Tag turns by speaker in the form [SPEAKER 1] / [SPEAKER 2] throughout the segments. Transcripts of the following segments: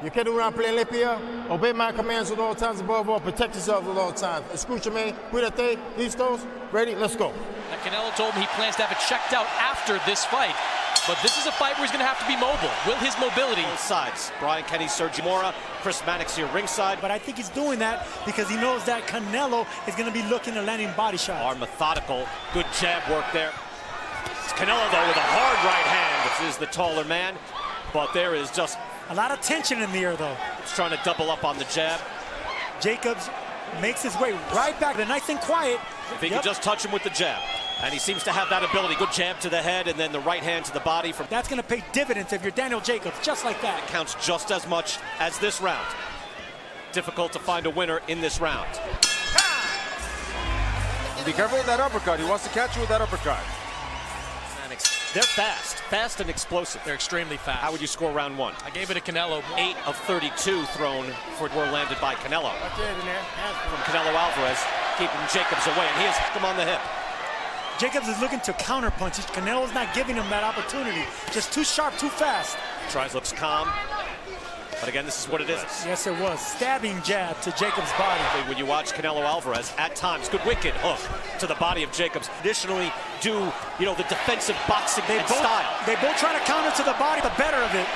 [SPEAKER 1] You can't do around playing lip here. Obey my commands at all times, above all. Protect yourselves at all times. Escúchame, cuídate, listos, ready, let's go.
[SPEAKER 2] Now, Canelo told me he plans to have it checked out after this fight. But this is a fight where he's going to have to be mobile. Will his mobility?
[SPEAKER 3] Both sides. Brian Kenny, Sergio Mora, Chris Mannix here ringside.
[SPEAKER 4] But I think he's doing that because he knows that Canelo is going to be looking to landing body shots.
[SPEAKER 3] Are methodical. Good jab work there. It's Canelo, though, with a hard right hand. This is the taller man. But there is just
[SPEAKER 4] a lot of tension in the air, though.
[SPEAKER 3] He's trying to double up on the jab.
[SPEAKER 4] Jacobs makes his way right back. They're nice and quiet.
[SPEAKER 3] If he can just touch him with the jab. And he seems to have that ability. Good jab to the head and then the right hand to the body.
[SPEAKER 4] That's going to pay dividends if you're Daniel Jacobs, just like that.
[SPEAKER 3] It counts just as much as this round. Difficult to find a winner in this round.
[SPEAKER 5] Be careful with that uppercut. He wants to catch you with that uppercut.
[SPEAKER 3] They're fast and explosive.
[SPEAKER 2] They're extremely fast.
[SPEAKER 3] How would you score round one?
[SPEAKER 2] I gave it a Canelo.
[SPEAKER 3] 8 of 32 thrown were landed by Canelo. From Canelo Alvarez, keeping Jacobs away, and he has him on the hip.
[SPEAKER 4] Jacobs is looking to counterpunch. Canelo's not giving him that opportunity. Just too sharp, too fast.
[SPEAKER 3] Tries, looks calm. But again, this is what it is.
[SPEAKER 4] Yes, it was. Stabbing jab to Jacobs' body.
[SPEAKER 3] When you watch Canelo Alvarez, at times, good wicked hook to the body of Jacobs. Additionally, do, the defensive boxing style.
[SPEAKER 4] They both try to counter to the body, the better of it.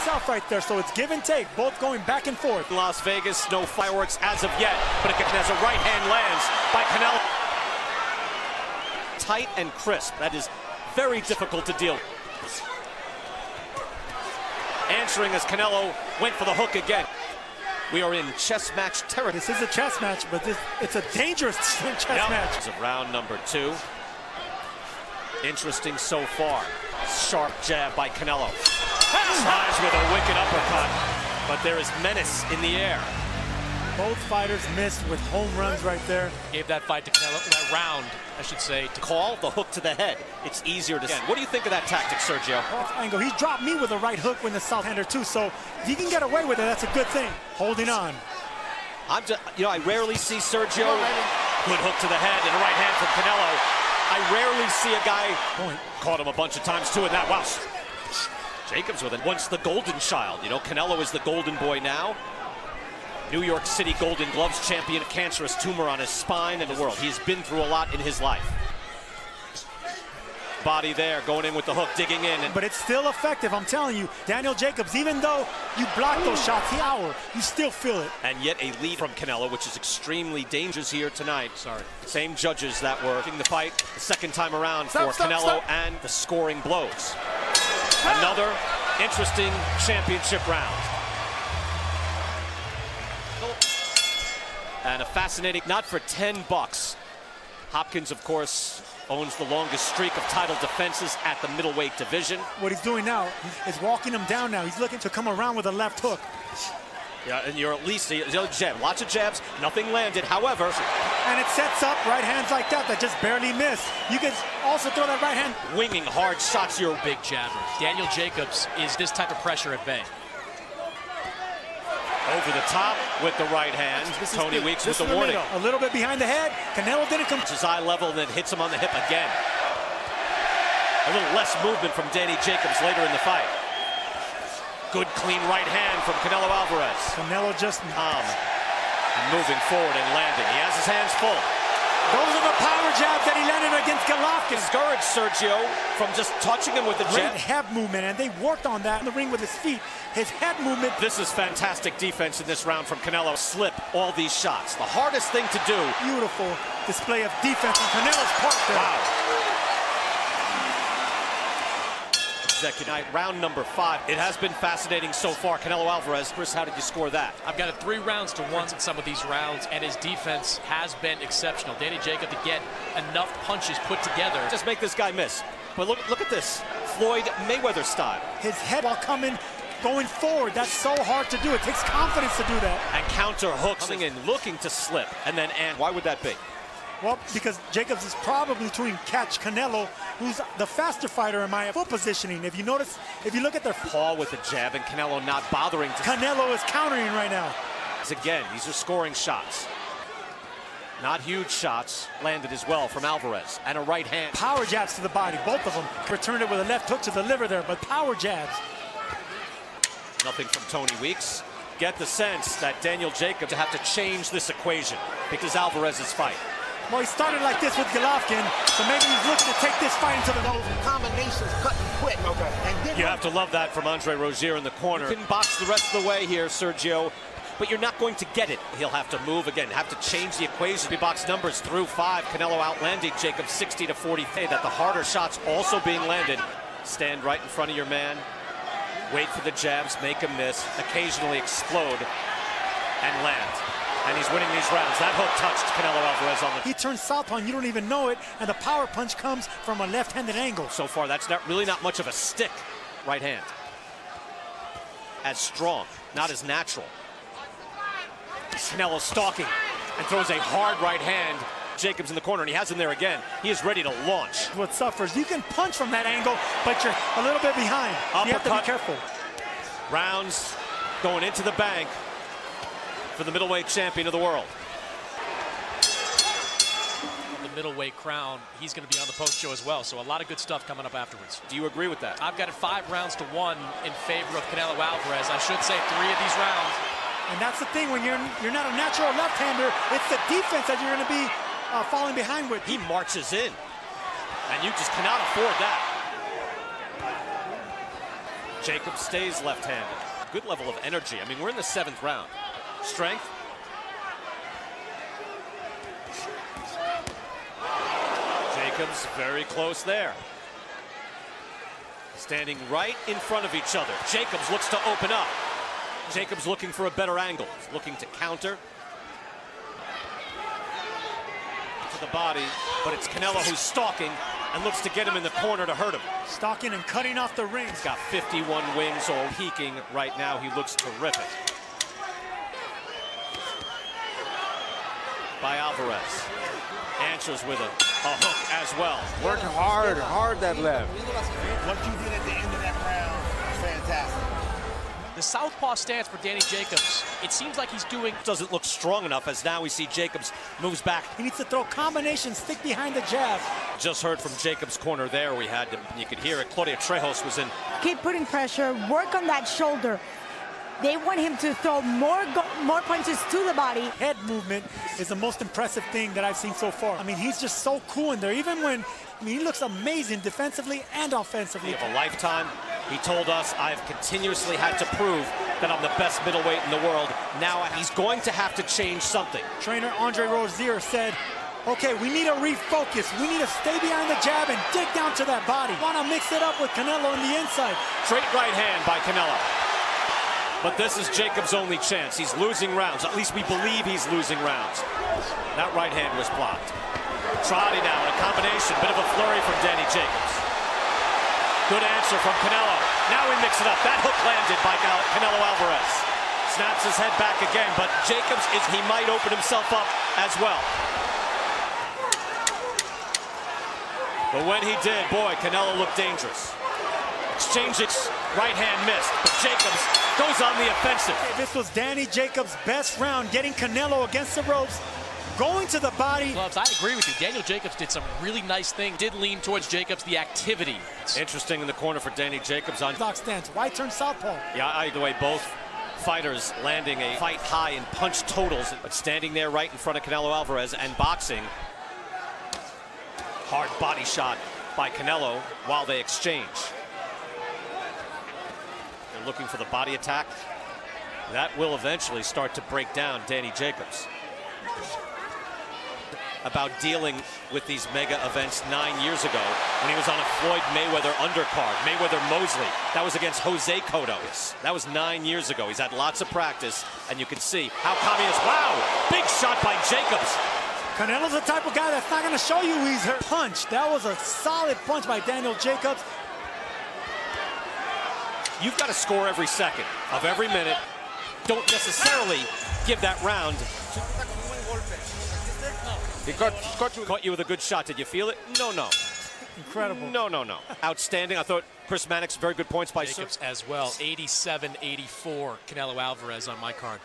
[SPEAKER 4] South right there, so it's give and take, both going back and forth.
[SPEAKER 3] In Las Vegas, no fireworks as of yet, but as a right hand lands by Canelo. Tight and crisp. That is very difficult to deal with. Answering as Canelo went for the hook again. We are in chess match territory.
[SPEAKER 4] This is a chess match, but it's a dangerous chess match.
[SPEAKER 3] It's round number 2. Interesting so far. Sharp jab by Canelo. Tries with a wicked uppercut, but there is menace in the air.
[SPEAKER 4] Both fighters missed with home runs right there.
[SPEAKER 2] Gave that fight to Canelo, that round, I should say.
[SPEAKER 3] To call the hook to the head, it's easier to see. What do you think of that tactic, Sergio?
[SPEAKER 4] That's angle. He dropped me with a right hook with the south hander too, so if he can get away with it, that's a good thing. Holding on.
[SPEAKER 3] I rarely see Sergio. Good hook to the head and a right hand from Canelo. I rarely see a guy caught him a bunch of times too in that. Wow. Jacobs with it. Once the golden child. Canelo is the golden boy now. New York City Golden Gloves champion, cancerous tumor on his spine in the world. He's been through a lot in his life. Body there, going in with the hook, digging in.
[SPEAKER 4] But it's still effective, I'm telling you. Daniel Jacobs, even though you block those shots, you still feel it.
[SPEAKER 3] And yet a lead from Canelo, which is extremely dangerous here tonight. Same judges that were in the fight the second time around for Canelo and the scoring blows. Another interesting championship round. And a fascinating, not for $10. Hopkins, of course, owns the longest streak of title defenses at the middleweight division.
[SPEAKER 4] What he's doing now is walking him down now. He's looking to come around with a left hook.
[SPEAKER 3] Yeah, and you're at least the other jab. Lots of jabs, nothing landed. However,
[SPEAKER 4] and it sets up right hands like that just barely miss. You can also throw that right hand.
[SPEAKER 3] Winging hard shots. You're
[SPEAKER 2] a big jabber. Daniel Jacobs is this type of pressure at bay.
[SPEAKER 3] Over the top with the right hand. Tony Weeks with the warning.
[SPEAKER 4] A little bit behind the head. Canelo didn't come.
[SPEAKER 3] His eye level, then hits him on the hip again. A little less movement from Danny Jacobs later in the fight. Good clean right hand from Canelo Alvarez.
[SPEAKER 4] Canelo just
[SPEAKER 3] moving forward and landing. He has his hands full.
[SPEAKER 4] Those are the power jabs that he landed against Golovkin.
[SPEAKER 3] Discouraged Sergio from just touching him with the jab.
[SPEAKER 4] Great head movement, and they worked on that in the ring with his feet. His head movement.
[SPEAKER 3] This is fantastic defense in this round from Canelo. Slip all these shots. The hardest thing to do.
[SPEAKER 4] Beautiful display of defense on Canelo's part there.
[SPEAKER 3] Wow. Round number 5. It has been fascinating so far. Canelo Alvarez, Chris, how did you score that?
[SPEAKER 2] I've got a 3-1 in some of these rounds, and his defense has been exceptional. Danny Jacobs to get enough punches put together.
[SPEAKER 3] Just make this guy miss. But look at this. Floyd Mayweather style.
[SPEAKER 4] His head while going forward, that's so hard to do. It takes confidence to do that.
[SPEAKER 3] And counter hooks and looking to slip. And why would that be?
[SPEAKER 4] Well, because Jacobs is probably trying to catch Canelo, who's the faster fighter in my foot positioning. If you notice, if you look at their
[SPEAKER 3] Paul with the jab and Canelo not bothering to.
[SPEAKER 4] Canelo is countering right now.
[SPEAKER 3] Again, these are scoring shots. Not huge shots landed as well from Alvarez. And a right hand.
[SPEAKER 4] Power jabs to the body, both of them. Returned it with a left hook to the liver there, but power jabs.
[SPEAKER 3] Nothing from Tony Weeks. Get the sense that Daniel Jacobs to have to change this equation because Alvarez's fight.
[SPEAKER 4] Well, he started like this with Golovkin, so maybe he's looking to take this fight into the nose.
[SPEAKER 6] Combinations cutting quick. Okay. And then
[SPEAKER 3] You have to love that from Andre Rozier in the corner. You can box the rest of the way here, Sergio, but you're not going to get it. He'll have to move again, have to change the equation. He box numbers through 5. Canelo outlanded Jacobs 60 to 40. That the harder shots also being landed. Stand right in front of your man. Wait for the jabs, make him miss, occasionally explode and land. And he's winning these rounds. That hook touched Canelo Alvarez on the...
[SPEAKER 4] He turns southpaw and you don't even know it, and the power punch comes from a left-handed angle.
[SPEAKER 3] So far, that's really not much of a stick. Right hand. As strong, not as natural. Canelo stalking and throws a hard right hand. Jacobs in the corner, and he has him there again. He is ready to launch.
[SPEAKER 4] What suffers, you can punch from that angle, but you're a little bit behind. You have to be careful.
[SPEAKER 3] Rounds going into the bank for the middleweight champion of the world.
[SPEAKER 2] The middleweight crown, he's going to be on the post show as well, so a lot of good stuff coming up afterwards.
[SPEAKER 3] Do you agree with that?
[SPEAKER 2] I've got it 5 rounds to 1 in favor of Canelo Alvarez. I should say 3 of these rounds.
[SPEAKER 4] And that's the thing, when you're not a natural left-hander, it's the defense that you're going to be falling behind with.
[SPEAKER 3] He marches in, and you just cannot afford that. Jacobs stays left-handed. Good level of energy. I mean, we're in the 7th round. Strength. Jacobs very close there. Standing right in front of each other. Jacobs looks to open up. Jacobs looking for a better angle. He's looking to counter. To the body, but it's Canelo who's stalking and looks to get him in the corner to hurt him.
[SPEAKER 4] Stalking and cutting off the ring.
[SPEAKER 3] He's got 51 wins, all peaking right now. He looks terrific. By Alvarez. Answers with a hook as well.
[SPEAKER 5] Working hard that left.
[SPEAKER 6] what you did at the end of that round was fantastic.
[SPEAKER 2] The southpaw stance for Danny Jacobs, it seems like he's doing...
[SPEAKER 3] Doesn't look strong enough as now we see Jacobs moves back.
[SPEAKER 4] He needs to throw combinations, stick behind the jab.
[SPEAKER 3] Just heard from Jacobs' corner there. We had him, you could hear it. Claudia Trejos was in.
[SPEAKER 7] Keep putting pressure, work on that shoulder. They want him to throw more punches to the body.
[SPEAKER 4] Head movement is the most impressive thing that I've seen so far. I mean, he's just so cool in there. Even when, I mean, he looks amazing defensively and offensively.
[SPEAKER 3] Of a lifetime. He told us, I've continuously had to prove that I'm the best middleweight in the world. Now he's going to have to change something.
[SPEAKER 4] Trainer Andre Rozier said, okay, we need to refocus. We need to stay behind the jab and dig down to that body. Want to mix it up with Canelo on the inside.
[SPEAKER 3] Straight right hand by Canelo. But this is Jacobs' only chance. He's losing rounds. At least we believe he's losing rounds. That right hand was blocked. Trotty now in a combination. Bit of a flurry from Danny Jacobs. Good answer from Canelo. Now we mix it up. That hook landed by Canelo Alvarez. Snaps his head back again, but Jacobs, he might open himself up as well. But when he did, boy, Canelo looked dangerous. Exchanges, right hand missed, but Jacobs goes on the offensive.
[SPEAKER 4] This was Danny Jacobs' best round, getting Canelo against the ropes, going to the body.
[SPEAKER 2] Gloves, I agree with you. Daniel Jacobs did some really nice things. Did lean towards Jacobs, the activity.
[SPEAKER 3] Interesting in the corner for Danny Jacobs on
[SPEAKER 4] Stock stance. Why turn southpaw?
[SPEAKER 3] Yeah, either way, both fighters landing a fight high in punch totals, but standing there right in front of Canelo Alvarez and boxing. Hard body shot by Canelo while they exchange. They're looking for the body attack. That will eventually start to break down Danny Jacobs. About dealing with these mega events 9 years ago when he was on a Floyd Mayweather undercard, Mayweather-Mosley. That was against Jose Cotto. That was 9 years ago. He's had lots of practice, and you can see how calm he is. Wow, big shot by Jacobs.
[SPEAKER 4] Canelo's the type of guy that's not going to show you he's hurt. Punch. That was a solid punch by Daniel Jacobs.
[SPEAKER 3] You've got to score every second of every minute. Don't necessarily give that round.
[SPEAKER 5] He caught you
[SPEAKER 3] with a good shot. Did you feel it? No.
[SPEAKER 4] Incredible.
[SPEAKER 3] No. Outstanding. I thought Chris Mannix, very good points by
[SPEAKER 2] Jacobs as well. 87-84, Canelo Alvarez on my card.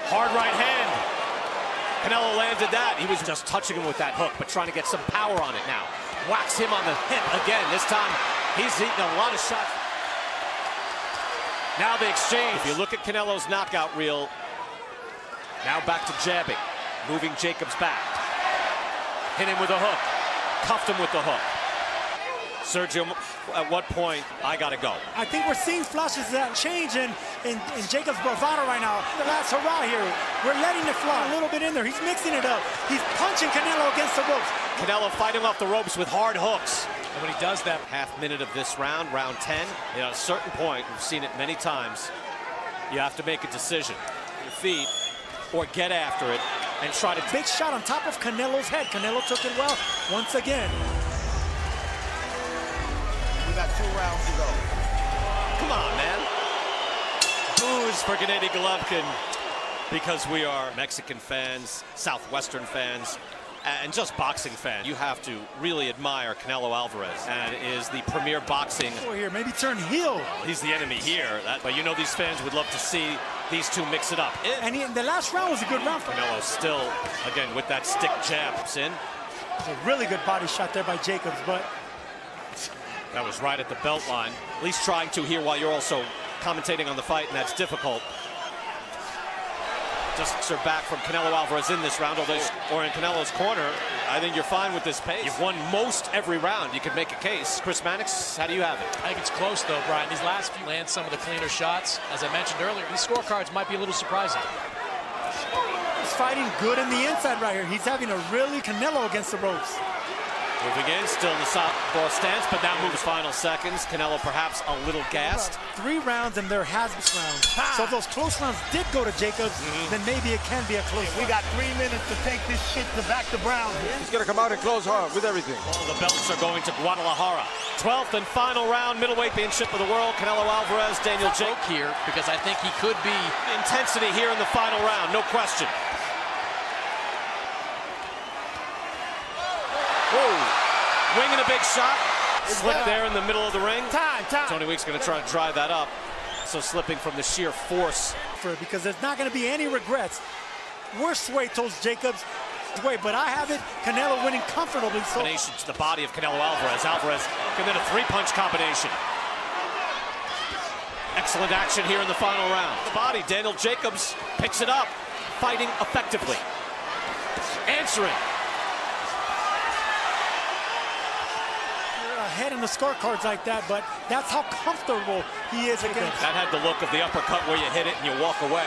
[SPEAKER 3] Hard right hand. Canelo landed that. He was just touching him with that hook, but trying to get some power on it now. Whacks him on the hip again. This time, he's eating a lot of shots. Now the exchange. If you look at Canelo's knockout reel, now back to jabbing, moving Jacobs back. Hit him with a hook, cuffed him with the hook. Sergio, at what point, I gotta go?
[SPEAKER 4] I think we're seeing flashes of that change in Jacobs' bravado right now. The last hurrah here. We're letting it fly a little bit in there. He's mixing it up. He's punching Canelo against the ropes.
[SPEAKER 3] Canelo fighting off the ropes with hard hooks.
[SPEAKER 2] And when he does that,
[SPEAKER 3] Half minute of this round, round 10, at a certain point, we've seen it many times, you have to make a decision. Your feet, or get after it and try to...
[SPEAKER 4] Big shot on top of Canelo's head. Canelo took it well once again.
[SPEAKER 6] We got 2 rounds to go.
[SPEAKER 3] Come on, man. Boos for Gennady Golovkin, because we are Mexican fans, Southwestern fans, and just boxing fans. You have to really admire Canelo Alvarez, and is the premier boxing.
[SPEAKER 4] Here, maybe turn heel.
[SPEAKER 3] He's the enemy here, but you know these fans would love to see these two mix it up.
[SPEAKER 4] And the last round was a good round for
[SPEAKER 3] Canelo still, again, with that stick jab. In.
[SPEAKER 4] A really good body shot there by Jacobs, but
[SPEAKER 3] that was right at the belt line. At least trying to here while you're also commentating on the fight, and that's difficult. Just back from Canelo Alvarez in this round, or in Canelo's corner. I think you're fine with this pace. You've won most every round. You could make a case. Chris Mannix, how do you have it?
[SPEAKER 2] I think it's close, though, Brian. These last few land some of the cleaner shots. As I mentioned earlier, these scorecards might be a little surprising.
[SPEAKER 4] he's fighting good in the inside right here. He's having a really Canelo against the ropes.
[SPEAKER 3] Moving in, still in the southpaw stance, but now moves final seconds. Canelo perhaps a little gassed.
[SPEAKER 4] 3 rounds and there has been rounds. So if those close rounds did go to Jacobs, then maybe it can be a close
[SPEAKER 6] We got 3 minutes to take this shit to back to Brown.
[SPEAKER 5] He's going to come out and close hard with everything.
[SPEAKER 3] All the belts are going to Guadalajara. 12th and final round, middleweight championship of the world. Canelo Alvarez, Daniel Jacobs
[SPEAKER 2] here, because I think he could be.
[SPEAKER 3] Intensity here in the final round, no question. Whoa. Winging a big shot. Slip there in the middle of the ring.
[SPEAKER 6] Time.
[SPEAKER 3] Tony Weeks going to try to drive that up. So slipping from the sheer force.
[SPEAKER 4] Because there's not going to be any regrets. Worst way towards Jacobs. But I have it. Canelo winning comfortably. So
[SPEAKER 3] Combination to the body of Canelo Alvarez. Alvarez committed a 3-punch combination. Excellent action here in the final round. The body, Daniel Jacobs picks it up. Fighting effectively. Answering.
[SPEAKER 4] Ahead in the scorecards like that, but that's how comfortable he is against.
[SPEAKER 3] That had the look of the uppercut where you hit it and you walk away.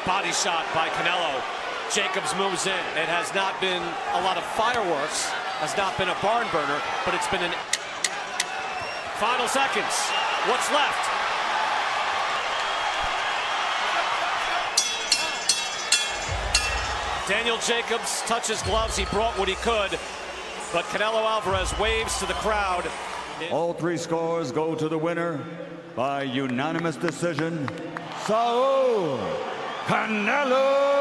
[SPEAKER 3] Body shot by Canelo. Jacobs moves in. It has not been a lot of fireworks, has not been a barn burner, but it's been an final seconds. What's left? Daniel Jacobs touches gloves. He brought what he could, but Canelo Alvarez waves to the crowd.
[SPEAKER 8] All 3 scores go to the winner by unanimous decision, Saul Canelo